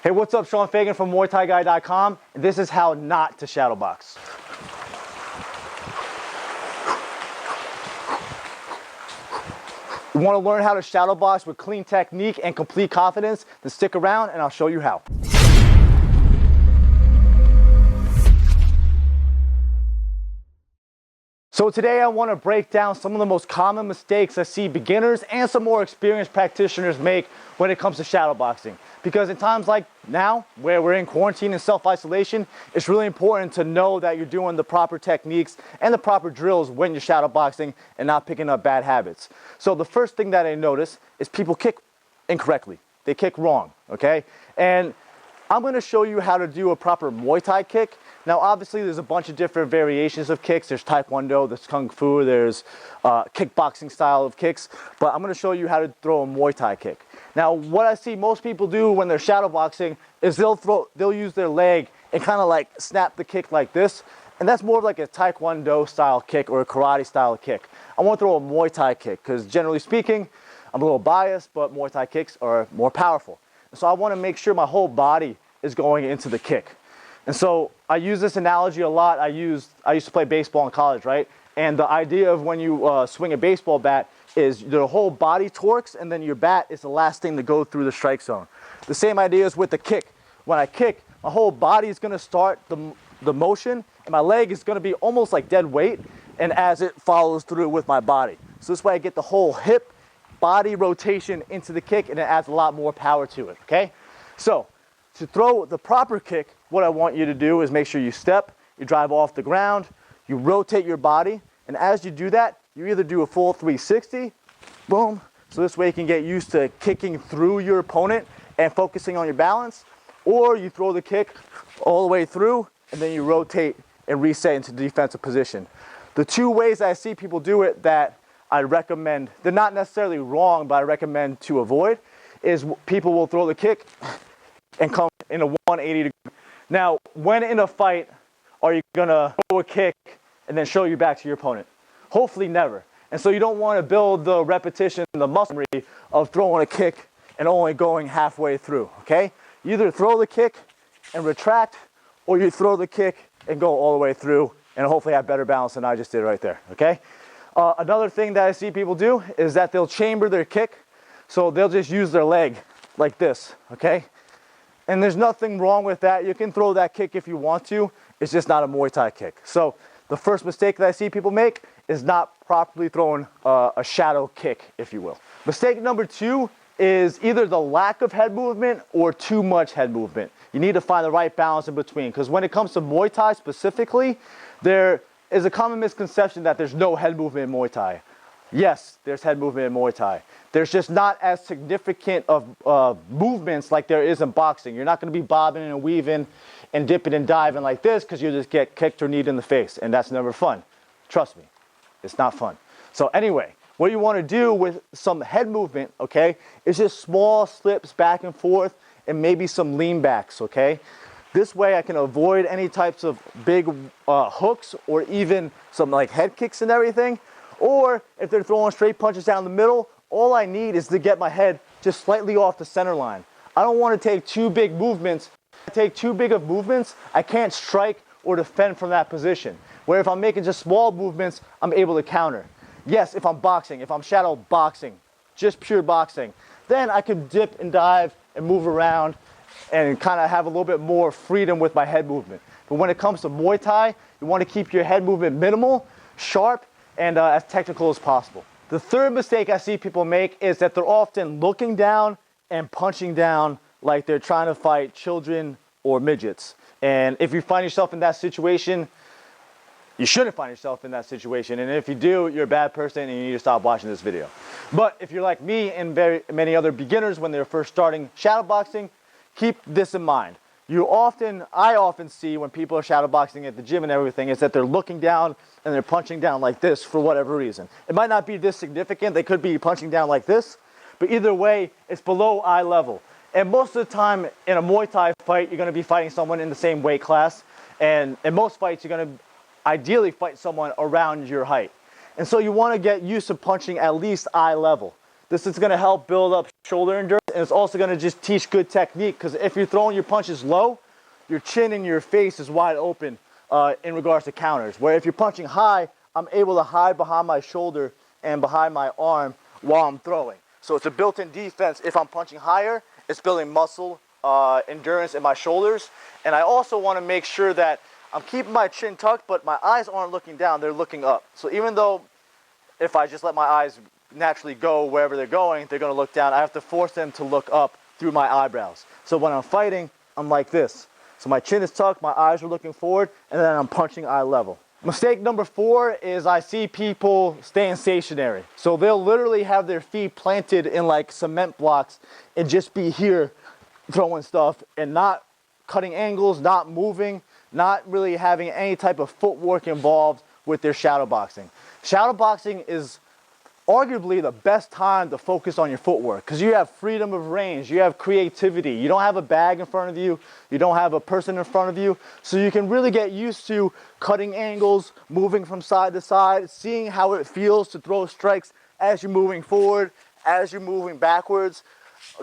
Hey, what's up? Sean Fagan from MuayThaiGuy.com, and this is how not to shadowbox. You want to learn how to shadowbox with clean technique and complete confidence? Then stick around and I'll show you how. So today I want to break down some of the most common mistakes I see beginners and some more experienced practitioners make when it comes to shadowboxing. Because in times like now, where we're in quarantine and self-isolation, it's really important to know that you're doing the proper techniques and the proper drills when you're shadowboxing and not picking up bad habits. So the first thing that I notice is people kick incorrectly. They kick wrong, okay? And I'm going to show you how to do a proper Muay Thai kick. Now, obviously, there's a bunch of different variations of kicks. There's Taekwondo, there's Kung Fu, there's kickboxing style of kicks. But I'm going to show you how to throw a Muay Thai kick. Now, what I see most people do when they're shadowboxing is they'll use their leg and kind of like snap the kick like this. And that's more of like a Taekwondo style kick or a karate style kick. I want to throw a Muay Thai kick because generally speaking, I'm a little biased, but Muay Thai kicks are more powerful. So I want to make sure my whole body is going into the kick. And so I use this analogy a lot. I used to play baseball in college, right? And the idea of when you swing a baseball bat is the whole body torques, and then your bat is the last thing to go through the strike zone. The same idea is with the kick. When I kick, my whole body is going to start the motion, and my leg is going to be almost like dead weight, and as it follows through with my body. So this way I get the whole hip body rotation into the kick, and it adds a lot more power to it, okay? So to throw the proper kick, what I want you to do is make sure you step, you drive off the ground, you rotate your body, and as you do that, you either do a full 360, boom, so this way you can get used to kicking through your opponent and focusing on your balance, or you throw the kick all the way through, and then you rotate and reset into the defensive position. The two ways I see people do it that I recommend, they're not necessarily wrong, but I recommend to avoid, is people will throw the kick and come in a 180 degree. Now, when in a fight, are you gonna throw a kick and then show you back to your opponent? Hopefully never. And so you don't want to build the repetition, the muscle memory of throwing a kick and only going halfway through, okay? You either throw the kick and retract, or you throw the kick and go all the way through and hopefully have better balance than I just did right there, okay? Another thing that I see people do is that they'll chamber their kick. So they'll just use their leg like this, okay? And there's nothing wrong with that. You can throw that kick if you want to. It's just not a Muay Thai kick. So the first mistake that I see people make is not properly throwing a shadow kick, if you will. Mistake number two is either the lack of head movement or too much head movement. You need to find the right balance in between, because when it comes to Muay Thai specifically, there is a common misconception that there's no head movement in Muay Thai. Yes, there's head movement in Muay Thai. There's just not as significant of movements like there is in boxing. You're not going to be bobbing and weaving and dipping and diving like this because you'll just get kicked or kneed in the face, and that's never fun. Trust me, it's not fun. So anyway, what you want to do with some head movement, okay, is just small slips back and forth and maybe some lean backs, okay? This way I can avoid any types of big hooks or even some like head kicks and everything. Or if they're throwing straight punches down the middle, all I need is to get my head just slightly off the center line. I don't want to take too big movements. If I take too big of movements, I can't strike or defend from that position. Where if I'm making just small movements, I'm able to counter. Yes, if I'm boxing, if I'm shadow boxing, just pure boxing, then I can dip and dive and move around and kind of have a little bit more freedom with my head movement. But when it comes to Muay Thai, you want to keep your head movement minimal, sharp, and as technical as possible. The third mistake I see people make is that they're often looking down and punching down like they're trying to fight children or midgets. And if you find yourself in that situation, you shouldn't find yourself in that situation. And if you do, you're a bad person and you need to stop watching this video. But if you're like me and very many other beginners when they're first starting shadowboxing, keep this in mind. I often see when people are shadowboxing at the gym and everything is that they're looking down and they're punching down like this for whatever reason. It might not be this significant. They could be punching down like this, but either way, it's below eye level. And most of the time in a Muay Thai fight, you're going to be fighting someone in the same weight class. And in most fights, you're going to ideally fight someone around your height. And so you want to get used to punching at least eye level. This is going to help build up shoulder endurance and it's also gonna just teach good technique, because if you're throwing your punches low, your chin and your face is wide open in regards to counters. Where if you're punching high, I'm able to hide behind my shoulder and behind my arm while I'm throwing. So it's a built-in defense. If I'm punching higher, it's building muscle endurance in my shoulders. And I also want to make sure that I'm keeping my chin tucked, but my eyes aren't looking down, they're looking up. So even though if I just let my eyes naturally go wherever they're going, they're going to look down, I have to force them to look up through my eyebrows. So when I'm fighting, I'm like this. So my chin is tucked, my eyes are looking forward, and then I'm punching eye level. Mistake number 4 is I see people staying stationary. So they'll literally have their feet planted in like cement blocks and just be here throwing stuff and not cutting angles, not moving, not really having any type of footwork involved with their shadowboxing. Shadowboxing is arguably the best time to focus on your footwork, because you have freedom of range, you have creativity, you don't have a bag in front of you, you don't have a person in front of you, so you can really get used to cutting angles, moving from side to side, seeing how it feels to throw strikes as you're moving forward, as you're moving backwards,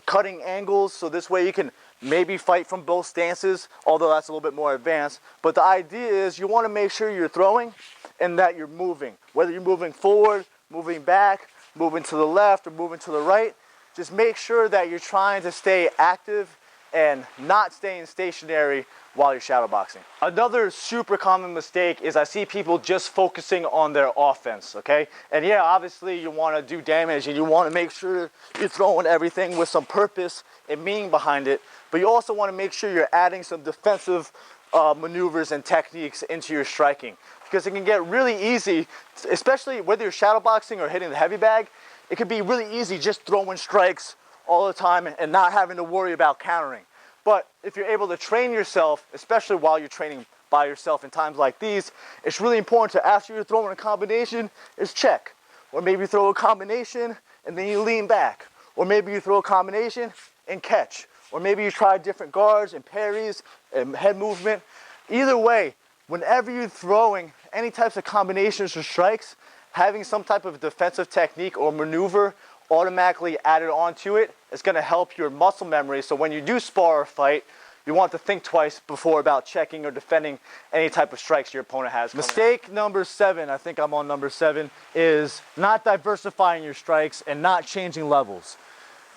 cutting angles, so this way you can maybe fight from both stances, although that's a little bit more advanced. But the idea is you want to make sure you're throwing and that you're moving, whether you're moving forward, moving back, moving to the left, or moving to the right. Just make sure that you're trying to stay active and not staying stationary while you're shadowboxing. Another super common mistake is I see people just focusing on their offense, okay? And yeah, obviously you want to do damage and you want to make sure you're throwing everything with some purpose and meaning behind it, but you also want to make sure you're adding some defensive maneuvers and techniques into your striking. Because it can get really easy, especially whether you're shadowboxing or hitting the heavy bag, it can be really easy just throwing strikes all the time and not having to worry about countering. But if you're able to train yourself, especially while you're training by yourself in times like these, it's really important to, after you're throwing a combination, is check. Or maybe you throw a combination and then you lean back. Or maybe you throw a combination and catch. Or maybe you try different guards and parries and head movement. Either way, whenever you're throwing any types of combinations or strikes, having some type of defensive technique or maneuver automatically added onto it is going to help your muscle memory. So when you do spar or fight, you want to think twice before about checking or defending any type of strikes your opponent has. Mistake number 7, I think I'm on number 7, is not diversifying your strikes and not changing levels.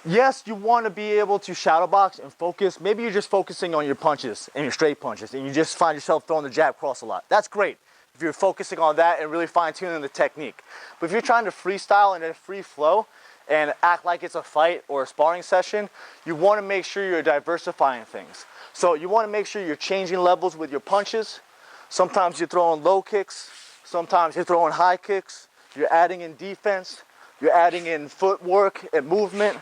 Yes, you want to be able to shadowbox and focus. Maybe you're just focusing on your punches and your straight punches and you just find yourself throwing the jab cross a lot. That's great if you're focusing on that and really fine-tuning the technique. But if you're trying to freestyle and a free flow and act like it's a fight or a sparring session, you want to make sure you're diversifying things. So you want to make sure you're changing levels with your punches. Sometimes you're throwing low kicks, sometimes you're throwing high kicks, you're adding in defense, you're adding in footwork and movement.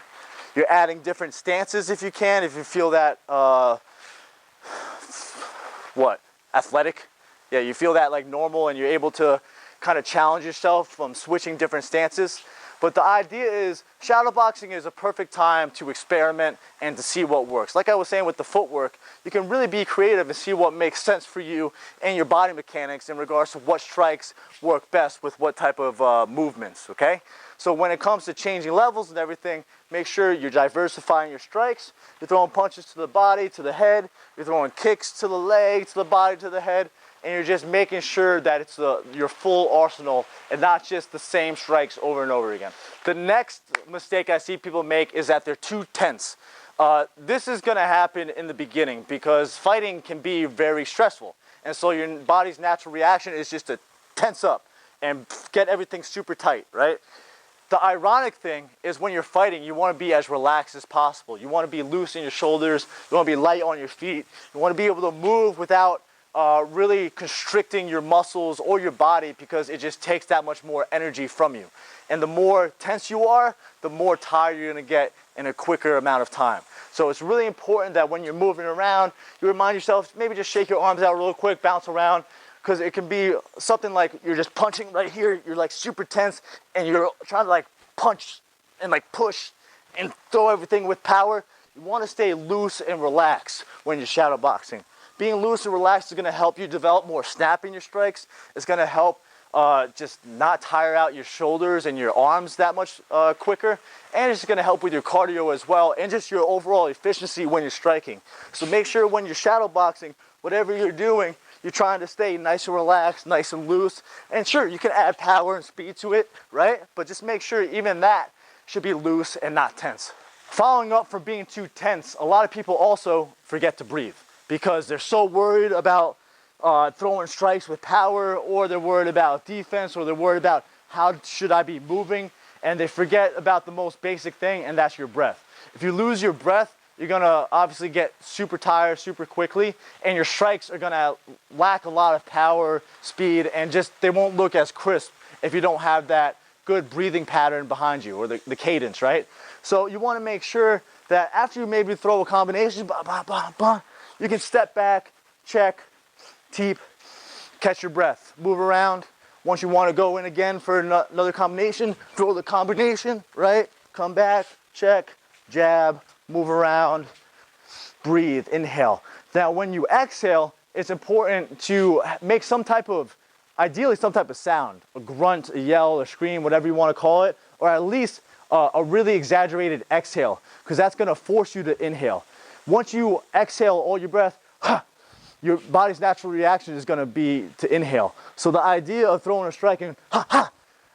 You're adding different stances if you can, if you feel that, athletic? Yeah, you feel that like normal and you're able to kind of challenge yourself from switching different stances. But the idea is shadowboxing is a perfect time to experiment and to see what works. Like I was saying with the footwork, you can really be creative and see what makes sense for you and your body mechanics in regards to what strikes work best with what type of movements, okay? So when it comes to changing levels and everything, make sure you're diversifying your strikes. You're throwing punches to the body, to the head. You're throwing kicks to the leg, to the body, to the head. And you're just making sure that it's your full arsenal and not just the same strikes over and over again. The next mistake I see people make is that they're too tense. This is going to happen in the beginning because fighting can be very stressful. And so your body's natural reaction is just to tense up and get everything super tight, right? The ironic thing is when you're fighting, you want to be as relaxed as possible. You want to be loose in your shoulders. You want to be light on your feet. You want to be able to move without really constricting your muscles or your body, because it just takes that much more energy from you. And the more tense you are, the more tired you're going to get in a quicker amount of time. So it's really important that when you're moving around, you remind yourself, maybe just shake your arms out real quick, bounce around, because it can be something like you're just punching right here, you're like super tense, and you're trying to like punch and like push and throw everything with power. You want to stay loose and relaxed when you're shadowboxing. Being loose and relaxed is going to help you develop more snap in your strikes. It's going to help just not tire out your shoulders and your arms that much quicker. And it's going to help with your cardio as well and just your overall efficiency when you're striking. So make sure when you're shadow boxing, whatever you're doing, you're trying to stay nice and relaxed, nice and loose. And sure, you can add power and speed to it, right? But just make sure even that should be loose and not tense. Following up from being too tense, a lot of people also forget to breathe because they're so worried about throwing strikes with power, or they're worried about defense, or they're worried about how should I be moving, and they forget about the most basic thing, and that's your breath. If you lose your breath, you're gonna obviously get super tired super quickly, and your strikes are gonna lack a lot of power, speed, and just they won't look as crisp if you don't have that good breathing pattern behind you, or the cadence, right? So you wanna make sure that after you maybe throw a combination, you can step back, check, teep, catch your breath, move around. Once you want to go in again for another combination, throw the combination, right? Come back, check, jab, move around, breathe, inhale. Now when you exhale, it's important to make some type of, ideally some type of sound, a grunt, a yell, a scream, whatever you want to call it, or at least a really exaggerated exhale, because that's going to force you to inhale. Once you exhale all your breath, your body's natural reaction is going to be to inhale. So the idea of throwing a strike and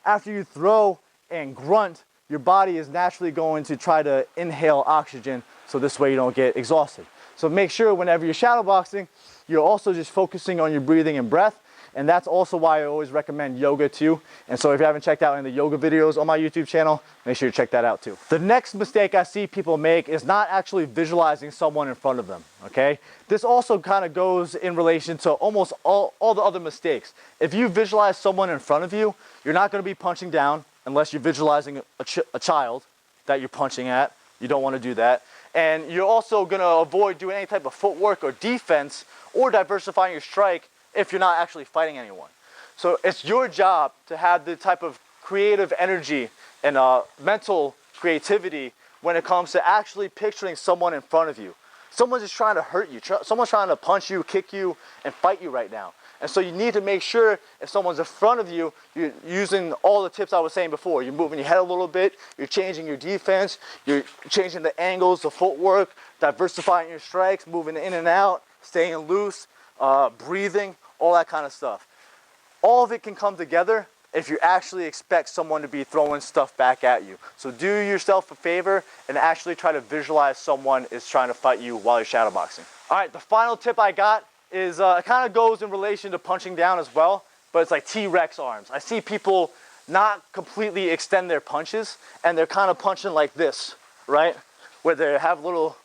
after you throw and grunt, your body is naturally going to try to inhale oxygen, so this way you don't get exhausted. So make sure whenever you're shadow boxing, you're also just focusing on your breathing and breath. And that's also why I always recommend yoga too. And so if you haven't checked out any of the yoga videos on my YouTube channel, make sure you check that out too. The next mistake I see people make is not actually visualizing someone in front of them, okay? This also kind of goes in relation to almost all the other mistakes. If you visualize someone in front of you, you're not gonna be punching down unless you're visualizing a child that you're punching at. You don't wanna do that. And you're also gonna avoid doing any type of footwork or defense or diversifying your strike if you're not actually fighting anyone. So it's your job to have the type of creative energy and mental creativity when it comes to actually picturing someone in front of you. Someone's just trying to hurt you. Someone's trying to punch you, kick you, and fight you right now. And so you need to make sure if someone's in front of you, you're using all the tips I was saying before. You're moving your head a little bit, you're changing your defense, you're changing the angles, the footwork, diversifying your strikes, moving in and out, staying loose, breathing, all that kind of stuff. All of it can come together if you actually expect someone to be throwing stuff back at you. So do yourself a favor and actually try to visualize someone is trying to fight you while you're shadowboxing. All right, the final tip I got is it kind of goes in relation to punching down as well, but it's like T-Rex arms. I see people not completely extend their punches and they're kind of punching like this, right? Where they have little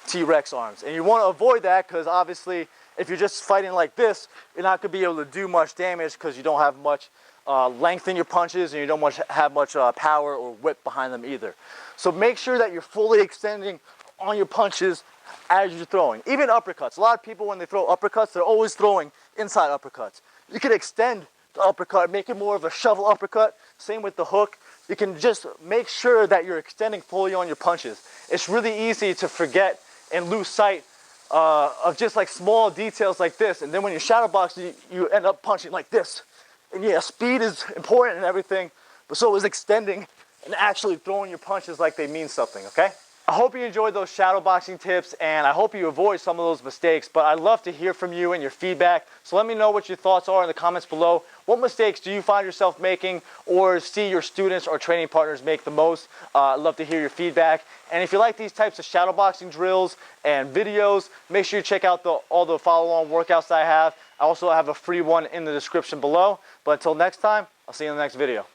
T-Rex arms. And you want to avoid that because obviously if you're just fighting like this, you're not going to be able to do much damage because you don't have much length in your punches and you don't have much power or whip behind them either. So make sure that you're fully extending on your punches as you're throwing. Even uppercuts. A lot of people when they throw uppercuts, they're always throwing inside uppercuts. You can extend the uppercut, make it more of a shovel uppercut. Same with the hook. You can just make sure that you're extending fully on your punches. It's really easy to forget and lose sight of just like small details like this, and then when you're shadowboxing, you end up punching like this. And yeah, speed is important and everything, but so is extending and actually throwing your punches like they mean something, okay? I hope you enjoyed those shadowboxing tips, and I hope you avoid some of those mistakes, but I'd love to hear from you and your feedback. So let me know what your thoughts are in the comments below. What mistakes do you find yourself making or see your students or training partners make the most? I'd love to hear your feedback. And if you like these types of shadowboxing drills and videos, make sure you check out all the follow-on workouts that I have. I also have a free one in the description below. But until next time, I'll see you in the next video.